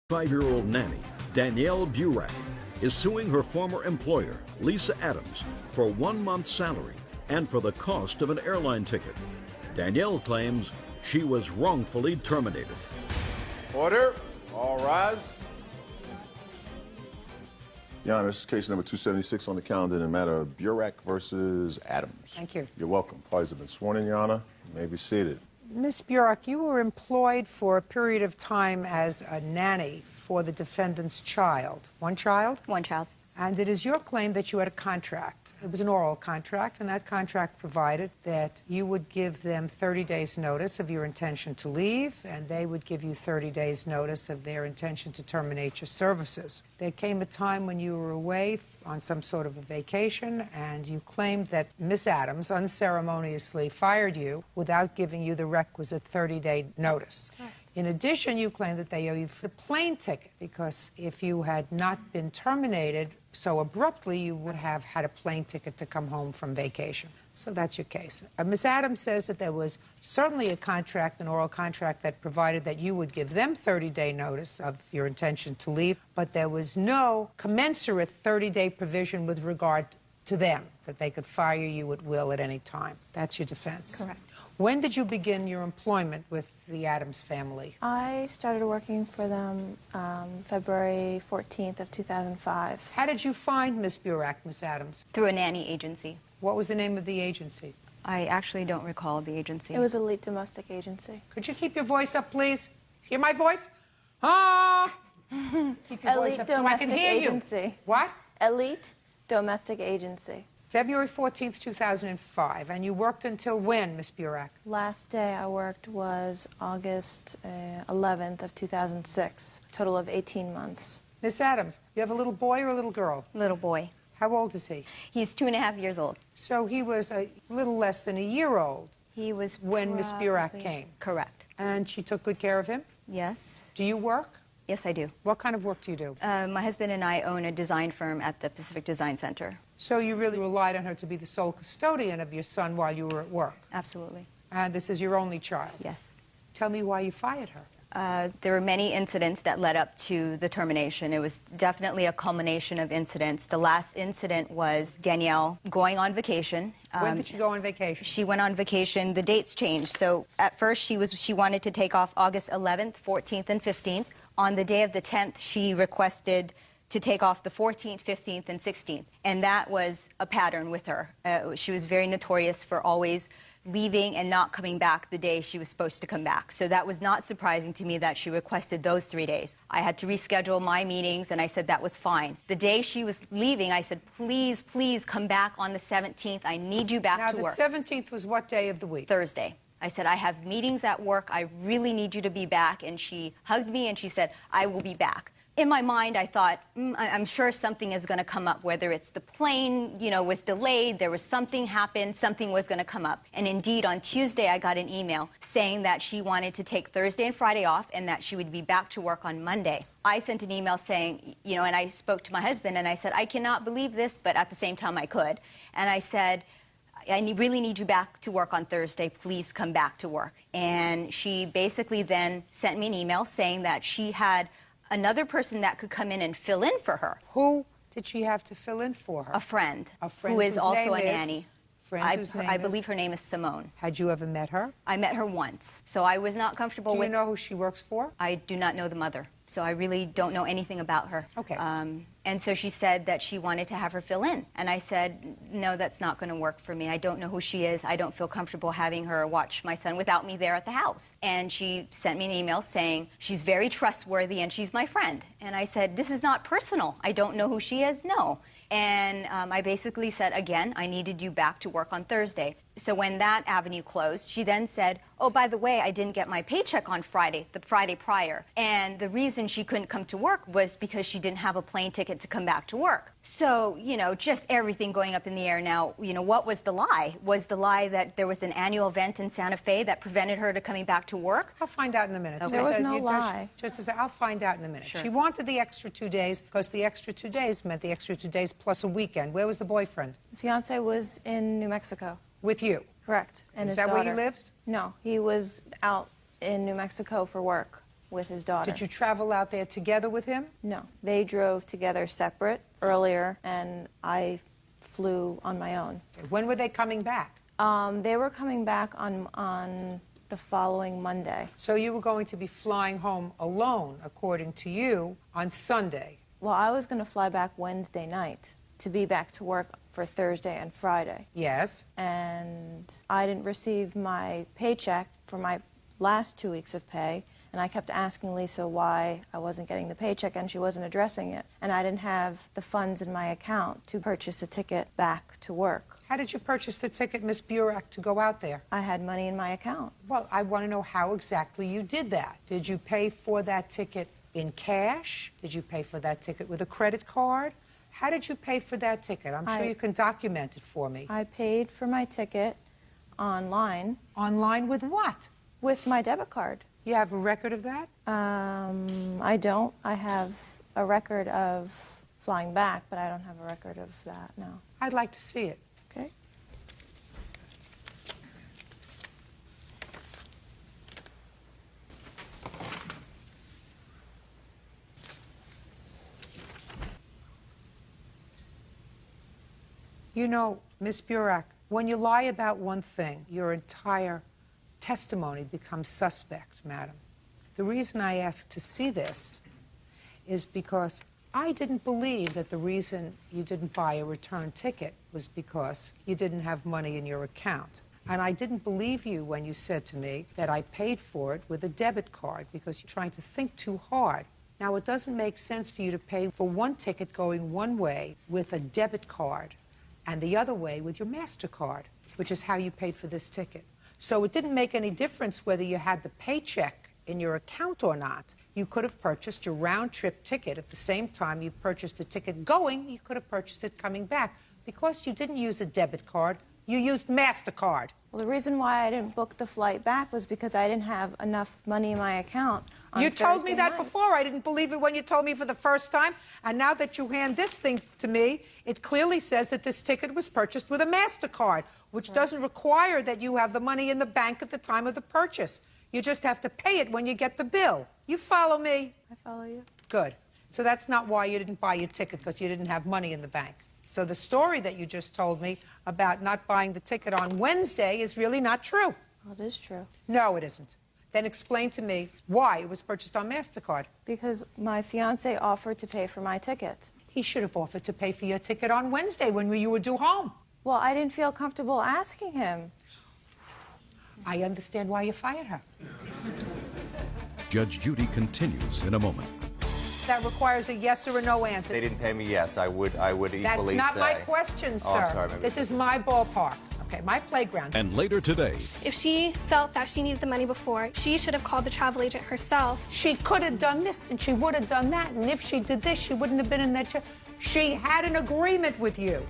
5-year-old nanny, Danielle Burak, is suing her former employer, Lisa Adams, for 1 month's salary and for the cost of an airline ticket. Danielle claims she was wrongfully terminated. Order. All rise. Your Honor, this is case number 276 on the calendar in the matter of Burak versus Adams. Thank you. You're welcome. Parties have been sworn in, Your Honor. You may be seated. Ms. Burak, you were employed for a period of time as a nanny for the defendant's child. One child? One child. And it is your claim that you had a contract. It was an oral contract, and that contract provided that you would give them 30 days' notice of your intention to leave, and they would give you 30 days' notice of their intention to terminate your services. There came a time when you were away on some sort of a vacation, and you claimed that Miss Adams unceremoniously fired you without giving you the requisite 30-day notice. Right. In addition, you claim that they owe you the plane ticket, because if you had not been terminated so abruptly, you would have had a plane ticket to come home from vacation. So that's your case. Ms. Adams says that there was certainly a contract, an oral contract, that provided that you would give them 30-day notice of your intention to leave, but there was no commensurate 30-day provision with regard to them, that they could fire you at will at any time. That's your defense. Correct. When did you begin your employment with the Adams family? I started working for them February 14th of 2005. How did you find Miss Burak, Miss Adams? Through a nanny agency. What was the name of the agency? I actually don't recall the agency. It was Elite Domestic Agency. Could you keep your voice up, please? Hear my voice? Ah! Keep your voice Elite up so I can Domestic hear Agency. you. What? Elite Domestic Agency. February 14th, 2005. And you worked until when, Miss Burak? Last day I worked was August 11th of 2006. Total of 18 months. Miss Adams, you have a little boy or a little girl? Little boy. How old is he? He's 2.5 years old. So he was a little less than a year old. He was when Miss Burak came. Correct. And she took good care of him? Yes. Do you work? Yes, I do. What kind of work do you do? My husband and I own a design firm at the Pacific Design Center. So you really relied on her to be the sole custodian of your son while you were at work? Absolutely. And this is your only child? Yes. Tell me why you fired her. There were many incidents that led up to the termination. It was definitely a culmination of incidents. The last incident was Danielle going on vacation. When did she go on vacation? She went on vacation. The dates changed. So at first she wanted to take off August 11th, 14th, and 15th. On the day of the 10th, she requested to take off the 14th, 15th, and 16th. And that was a pattern with her. She was very notorious for always leaving and not coming back the day she was supposed to come back. So that was not surprising to me that she requested those 3 days. I had to reschedule my meetings, and I said that was fine. The day she was leaving, I said, please, please come back on the 17th. I need you back to work. Now, the 17th was what day of the week? Thursday. I said, I have meetings at work. I really need you to be back. And she hugged me and she said, I will be back. In my mind, I thought, I'm sure something is going to come up, whether it's the plane, was delayed, there was something happened, something was going to come up. And indeed, on Tuesday, I got an email saying that she wanted to take Thursday and Friday off and that she would be back to work on Monday. I sent an email saying, and I spoke to my husband and I said, I cannot believe this, but at the same time I could. And I said, I really need you back to work on Thursday. Please come back to work. And she basically then sent me an email saying that she had another person that could come in and fill in for her. Who did she have to fill in for her? A friend. A friend who is whose also name a is? nanny. I believe her name is Simone. Had you ever met her? I met her once. So I was not comfortable with... Do you know who she works for? I do not know the mother. So I really don't know anything about her. Okay. And so she said that she wanted to have her fill in. And I said, no, that's not going to work for me. I don't know who she is. I don't feel comfortable having her watch my son without me there at the house. And she sent me an email saying she's very trustworthy and she's my friend. And I said, this is not personal. I don't know who she is. No. And I basically said, again, I needed you back to work on Thursday. So when that avenue closed, she then said, oh, by the way, I didn't get my paycheck on Friday, the Friday prior. And the reason she couldn't come to work was because she didn't have a plane ticket to come back to work. So, just everything going up in the air now. What was the lie? Was the lie that there was an annual event in Santa Fe that prevented her to coming back to work? I'll find out in a minute. Okay. There was no lie. Just to say, I'll find out in a minute. Sure. She wanted the extra 2 days because the extra 2 days meant the extra 2 days plus a weekend. Where was the boyfriend? The fiance was in New Mexico. With you? Correct. And Is his that where he daughter. lives? No, he was out in New Mexico for work. with his daughter. Did you travel out there together with him? No. They drove together separate earlier, and I flew on my own. When were they coming back? They were coming back on the following Monday. So you were going to be flying home alone, according to you, on Sunday. Well, I was going to fly back Wednesday night to be back to work for Thursday and Friday. Yes. And I didn't receive my paycheck for my last 2 weeks of pay, and I kept asking Lisa why I wasn't getting the paycheck, and she wasn't addressing it. And I didn't have the funds in my account to purchase a ticket back to work. How did you purchase the ticket, Miss Burek, to go out there? I had money in my account. Well, I want to know how exactly you did that. Did you pay for that ticket in cash? Did you pay for that ticket with a credit card? How did you pay for that ticket? I'm sure you can document it for me. I paid for my ticket online. Online with what? With my debit card. You have a record of that? I don't. I have a record of flying back, but I don't have a record of that, no. I'd like to see it. Okay. You know, Miss Burek, when you lie about one thing, your entire testimony becomes suspect, madam. The reason I asked to see this is because I didn't believe that the reason you didn't buy a return ticket was because you didn't have money in your account. And I didn't believe you when you said to me that I paid for it with a debit card because you're trying to think too hard. Now, it doesn't make sense for you to pay for one ticket going one way with a debit card and the other way with your MasterCard, which is how you paid for this ticket. So it didn't make any difference whether you had the paycheck in your account or not. You could have purchased a round-trip ticket at the same time you purchased a ticket going. You could have purchased it coming back. Because you didn't use a debit card, you used MasterCard. Well, the reason why I didn't book the flight back was because I didn't have enough money in my account on You told me Thursday that night. before. I didn't believe it when you told me for the first time. And now that you hand this thing to me, it clearly says that this ticket was purchased with a MasterCard, which doesn't require that you have the money in the bank at the time of the purchase. You just have to pay it when you get the bill. You follow me? I follow you. Good. So that's not why you didn't buy your ticket, because you didn't have money in the bank. So the story that you just told me about not buying the ticket on Wednesday is really not true. Well, it is true. No, it isn't. Then explain to me why it was purchased on MasterCard. Because my fiance offered to pay for my ticket. He should have offered to pay for your ticket on Wednesday when you were due home. Well, I didn't feel comfortable asking him. I understand why you fired her. Judge Judy continues in a moment. That requires a yes or a no answer. They didn't pay me, yes. I would equally That's say. not my question, sir. Oh, I'm sorry, maybe. This is my ballpark. Okay, my playground. And later today, If she felt that she needed the money before, she should have called the travel agent herself. She could have done this and she would have done that. And if she did this, she wouldn't have been in that chair. She had an agreement with you.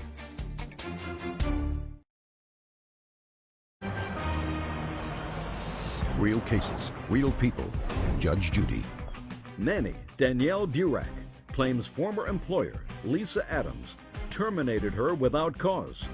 real cases, real people. Judge Judy. Nanny Danielle Burek claims former employer Lisa Adams terminated her without cause.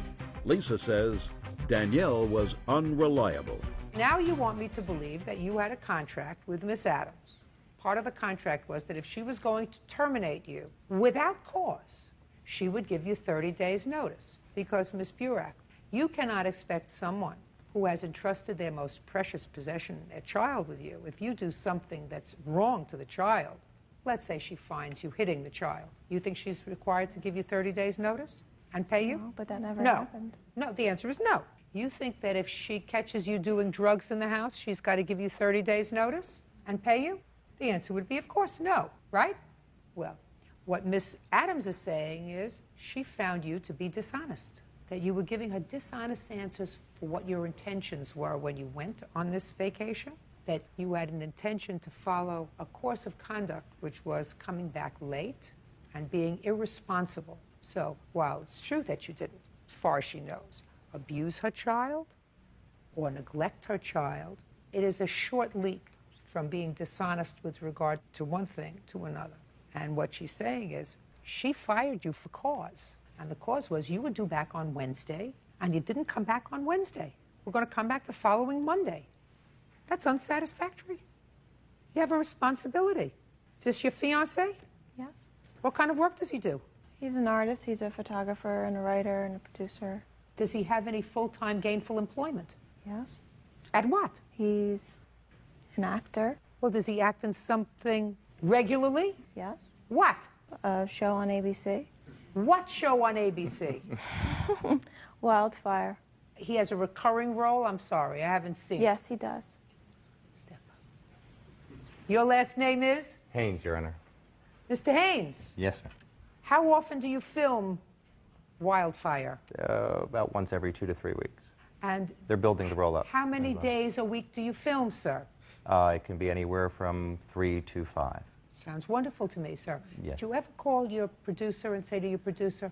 Lisa says Danielle was unreliable. Now you want me to believe that you had a contract with Miss Adams. Part of the contract was that if she was going to terminate you without cause, she would give you 30 days' notice. Because, Miss Burek, you cannot expect someone who has entrusted their most precious possession, their child, with you, if you do something that's wrong to the child, let's say she finds you hitting the child, you think she's required to give you 30 days' notice and pay you? No, but that never No. happened. No, the answer is no. You think that if she catches you doing drugs in the house, she's got to give you 30 days' notice and pay you? The answer would be, of course, no, right? Well, what Miss Adams is saying is she found you to be dishonest, that you were giving her dishonest answers for what your intentions were when you went on this vacation, that you had an intention to follow a course of conduct which was coming back late and being irresponsible. So while it's true that you didn't, as far as she knows, abuse her child or neglect her child, it is a short leap from being dishonest with regard to one thing to another. And what she's saying is she fired you for cause. And the cause was you were due back on Wednesday, and you didn't come back on Wednesday. We're going to come back the following Monday. That's unsatisfactory. You have a responsibility. Is this your fiancé? Yes. What kind of work does he do? He's an artist. He's a photographer and a writer and a producer. Does he have any full-time gainful employment? Yes. At what? He's an actor. Well, does he act in something regularly? Yes. What? A show on ABC. What show on ABC? Wildfire. He has a recurring role? I'm sorry, I haven't seen it. Yes, he does. Step up. Your last name is? Haynes, Your Honor. Mr. Haynes. Yes, ma'am. How often do you film Wildfire? About once every 2 to 3 weeks. And They're building the roll up. how many days a week do you film, sir? It can be anywhere from 3 to 5. Sounds wonderful to me, sir. Yes. Did you ever call your producer and say to your producer,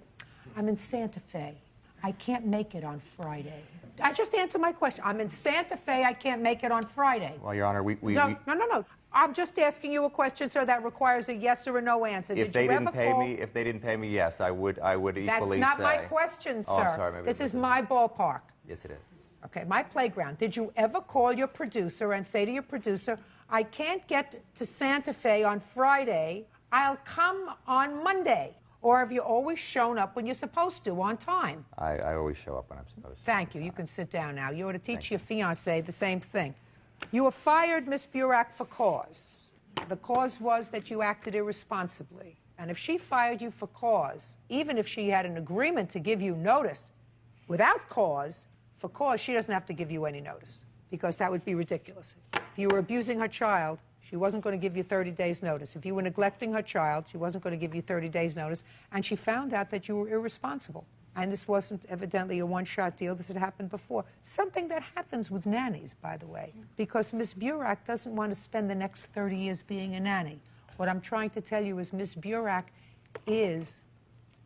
I'm in Santa Fe. I can't make it on Friday. I just answer my question. I'm in Santa Fe. I can't make it on Friday. Well, Your Honor, No. I'm just asking you a question, sir, that requires a yes or a no answer. if they didn't pay me, yes, I would equally That's say. not my question, sir. Oh, I'm sorry, maybe this it is was- my ballpark. Yes, it is. Okay, my playground. Did you ever call your producer and say to your producer, I can't get to Santa Fe on Friday, I'll come on Monday? Or have you always shown up when you're supposed to, on time? I always show up when I'm supposed to. Thank you. You can sit down now. You ought to teach your fiancé the same thing. You were fired, Miss Burak, for cause. The cause was that you acted irresponsibly. And if she fired you for cause, even if she had an agreement to give you notice without cause, for cause, she doesn't have to give you any notice, because that would be ridiculous. If you were abusing her child, she wasn't going to give you 30 days notice. If you were neglecting her child, she wasn't going to give you 30 days notice. And she found out that you were irresponsible. And this wasn't evidently a one-shot deal. This had happened before. Something that happens with nannies, by the way, because Miss Burak doesn't want to spend the next 30 years being a nanny. What I'm trying to tell you is Miss Burak is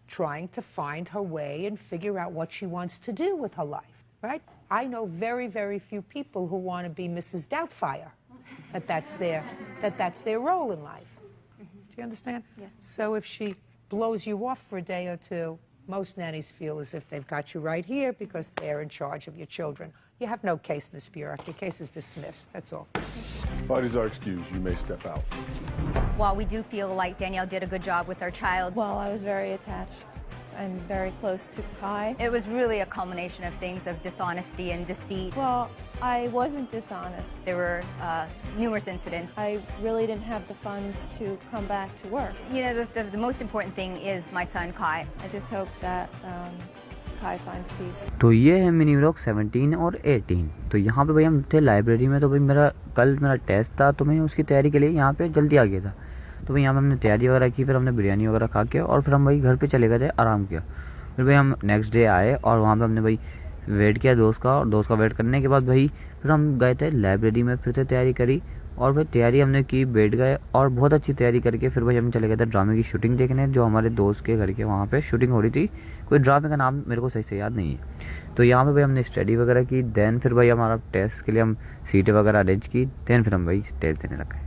trying to find her way and figure out what she wants to do with her life, right? I know very, very few people who want to be Mrs. Doubtfire, that's their role in life. Do you understand? Yes. So if she blows you off for a day or two, most nannies feel as if they've got you right here because they're in charge of your children. You have no case, Miss Burak. Your case is dismissed. That's all. Parties are excused. You may step out. While we do feel like Danielle did a good job with our child, Well, I was very attached and very close to Kai. it was really a culmination of things of dishonesty and deceit. Well, I wasn't dishonest. There were numerous incidents. I really didn't have the funds to come back to work. You know, the most important thing is my son, Kai. I just hope that Kai finds peace. तो ये है mini vlog 17 और 18। तो यहाँ पे भाई हम थे लाइब्रेरी में। तो भाई कल मेरा टेस्ट था, तो मैं उसकी तैयारी के लिए यहाँ पे जल्दी आ गया था। तो भाई यहाँ पे हमने तैयारी वगैरह की, फिर हमने बिरयानी वगैरह खा के और फिर हम भाई घर पे चले गए थे, आराम किया। फिर भाई हम नेक्स्ट डे आए और वहाँ पे हमने भाई वेट किया दोस्त का, और दोस्त का वेट करने के बाद भाई फिर हम गए थे लाइब्रेरी में, फिर से तैयारी करी और फिर तैयारी हमने की, बैठ गए और बहुत अच्छी तैयारी करके फिर भाई हम चले गए थे ड्रामे की शूटिंग देखने, जो हमारे दोस्त के घर के वहाँ पे शूटिंग हो रही थी। कोई ड्रामे का नाम मेरे को सही से याद नहीं है। तो यहाँ पे भाई हमने स्टडी वगैरह की, देन फिर भाई हमारा टेस्ट के लिए हम सीटें वगैरह अरेंज की, देन फिर हम भाई टेस्ट देने लगे।